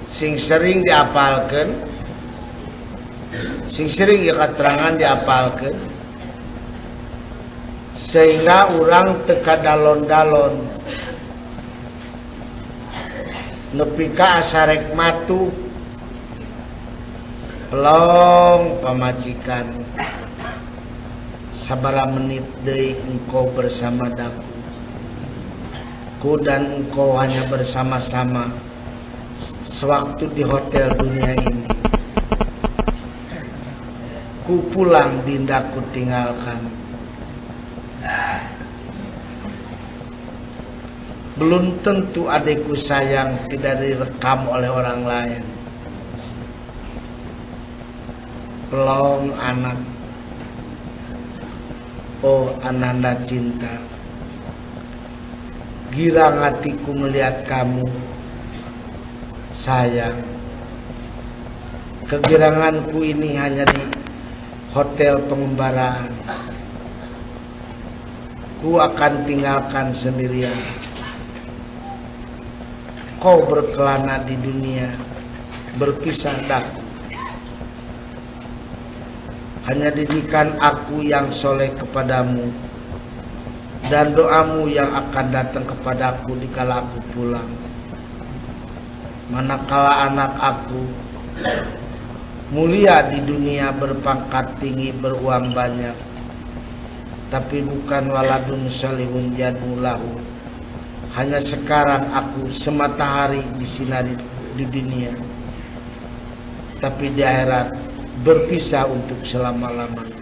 sing sering diapalkeun, sing sering ieu katerangan diapalkeun, sehingga urang teu kadalon-dalon nepi ka asarek matu pelong pamajikan sabaraha menit deui engkau bersama daku, ku dan engkau hanya bersama-sama sewaktu di hotel dunia ini. Ku pulang dinda ku tinggalkan. Belum tentu adikku sayang tidak direkam oleh orang lain. Pelong anak, oh ananda cinta, girang hatiku melihat kamu sayang. Kegiranganku ini hanya di hotel pengembaraan. Ku akan tinggalkan sendirian. Kau berkelana di dunia, berpisah daku. Hanya didikan aku yang soleh kepadamu, dan doamu yang akan datang kepadaku dikala aku pulang. Manakala anak aku mulia di dunia, berpangkat tinggi, beruang banyak, tapi bukan waladun salihun jadulahu. Hanya sekarang aku sematahari disinari di dunia, tapi di akhirat berpisah untuk selama-lamanya.